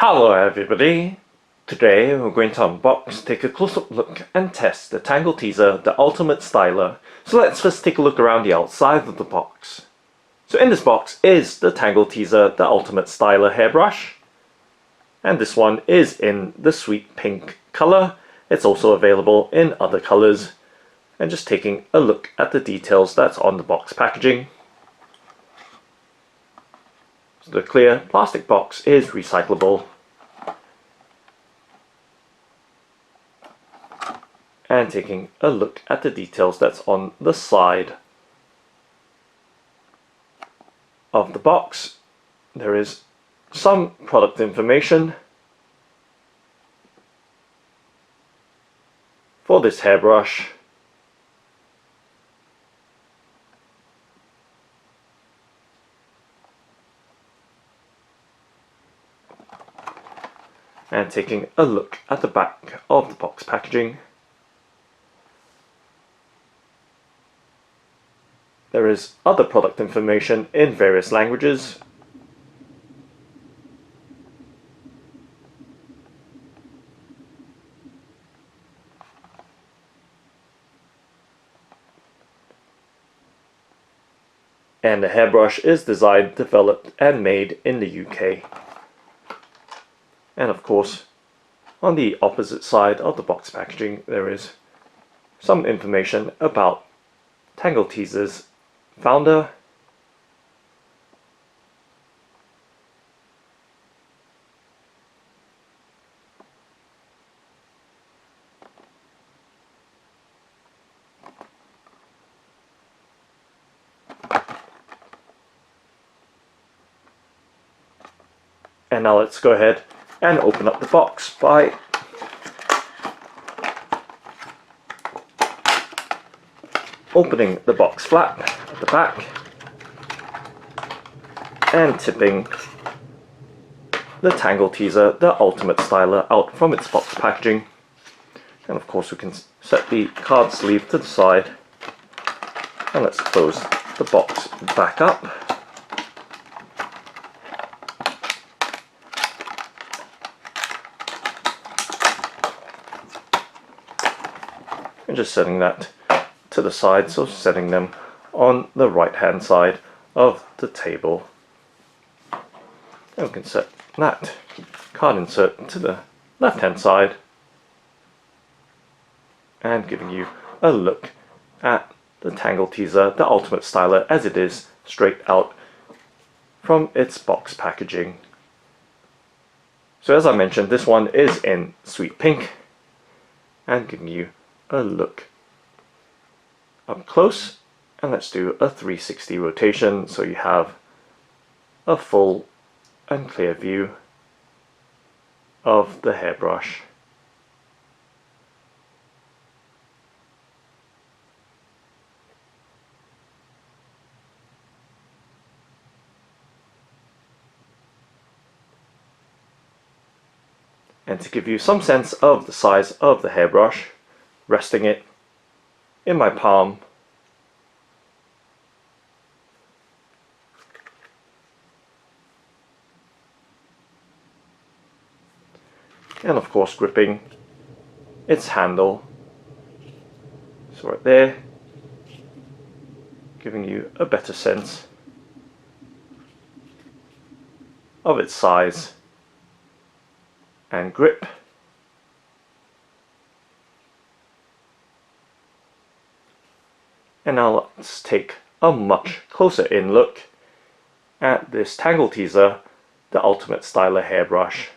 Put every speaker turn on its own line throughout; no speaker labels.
Hello everybody! Today we're going to unbox, take a close-up look and test the Tangle Teezer, the Ultimate Styler. So let's first take a look around the outside of the box. So in this box is the Tangle Teezer, the Ultimate Styler hairbrush. And this one is in the sweet pink colour. It's also available in other colours. And just taking a look at the details that's on the box packaging. The clear plastic box is recyclable. And taking a look at the details that's on the side of the box, there is some product information for this hairbrush. And taking a look at the back of the box packaging, there is other product information in various languages. And the hairbrush is designed, developed and made in the UK. And of course, on the opposite side of the box packaging, there is some information about Tangle Teezer's founder, and now let's go ahead and open up the box by opening the box flap at the back and tipping the Tangle Teezer, the Ultimate Styler, out from its box packaging. And of course we can set the card sleeve to the side, and let's close the box back up. And just setting that to the side, so setting them on the right hand side of the table. And we can set that card insert to the left hand side, and giving you a look at the Tangle Teezer, the Ultimate Styler, as it is straight out from its box packaging. So as I mentioned, this one is in sweet pink, and giving you a look up close. And let's do a 360 rotation so you have a full and clear view of the hairbrush. And to give you some sense of the size of the hairbrush, resting it in my palm, and of course gripping its handle, so right there, giving you a better sense of its size and grip. And now let's take a much closer in look at this Tangle Teezer, the Ultimate Styler hairbrush.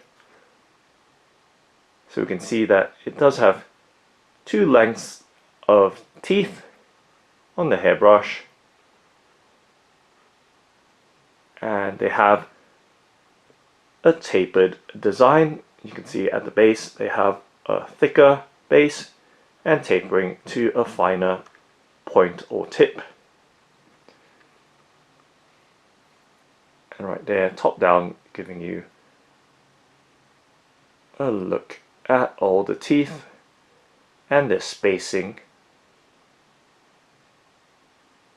So we can see that it does have two lengths of teeth on the hairbrush, and they have a tapered design. You can see at the base they have a thicker base and tapering to a finer point or tip. And right there, top down, giving you a look at all the teeth and their spacing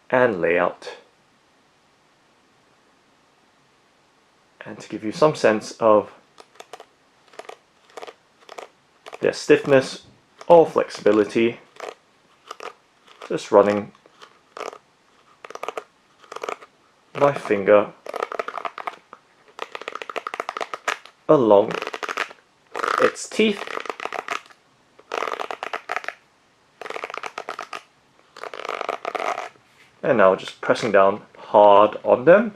and layout. And to give you some sense of their stiffness or flexibility. Just running my finger along its teeth, and now just pressing down hard on them.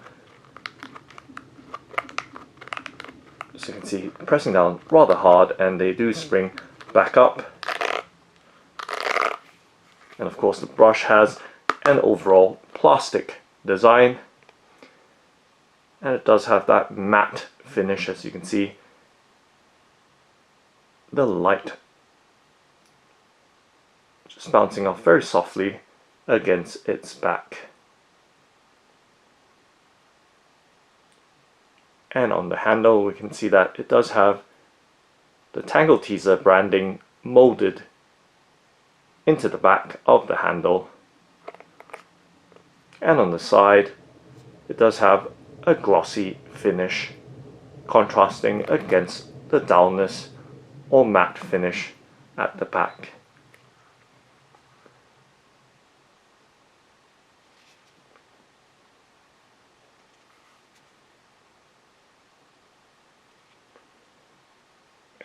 So you can see, pressing down rather hard, and they do spring back up. And of course the brush has an overall plastic design, and it does have that matte finish, as you can see. The light just bouncing off very softly against its back. And on the handle we can see that it does have the Tangle Teezer branding molded into the back of the handle. And on the side it does have a glossy finish contrasting against the dullness or matte finish at the back.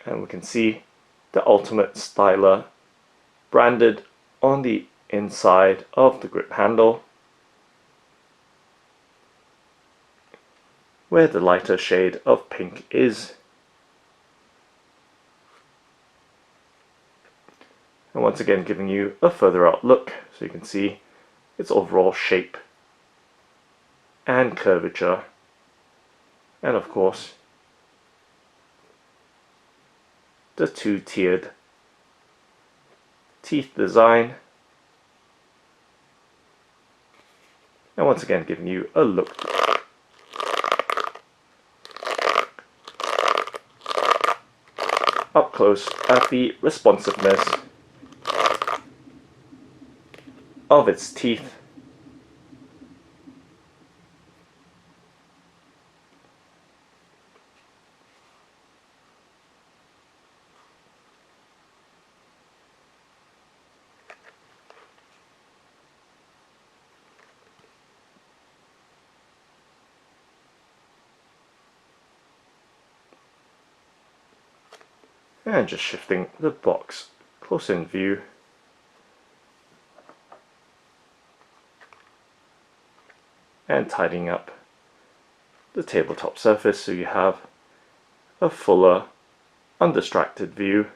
And we can see the Ultimate Styler branded on the inside of the grip handle, where the lighter shade of pink is. And once again giving you a further out look so you can see its overall shape and curvature, and of course the two-tiered teeth design, and once again giving you a look up close at the responsiveness of its teeth. And just shifting the box close in view. And tidying up the tabletop surface so you have a fuller, undistracted view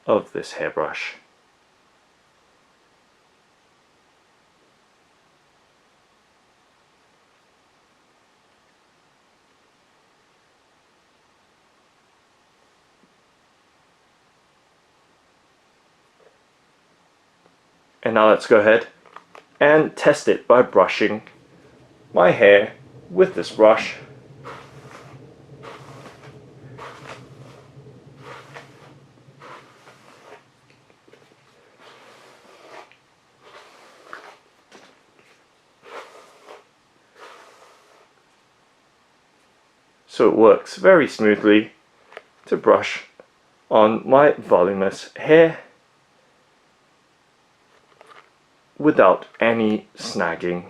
of this hairbrush. And now let's go ahead and test it by brushing my hair with this brush. So it works very smoothly to brush on my voluminous hair without any snagging.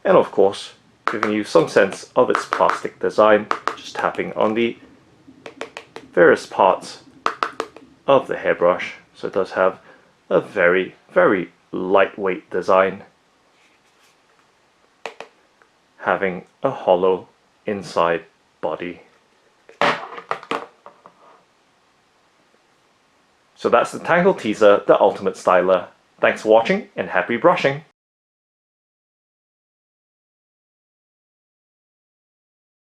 And of course, giving you some sense of its plastic design, just tapping on the various parts of the hairbrush. So it does have a very, very lightweight design, having a hollow inside body. So that's the Tangle Teezer, the Ultimate Styler. Thanks for watching and happy brushing!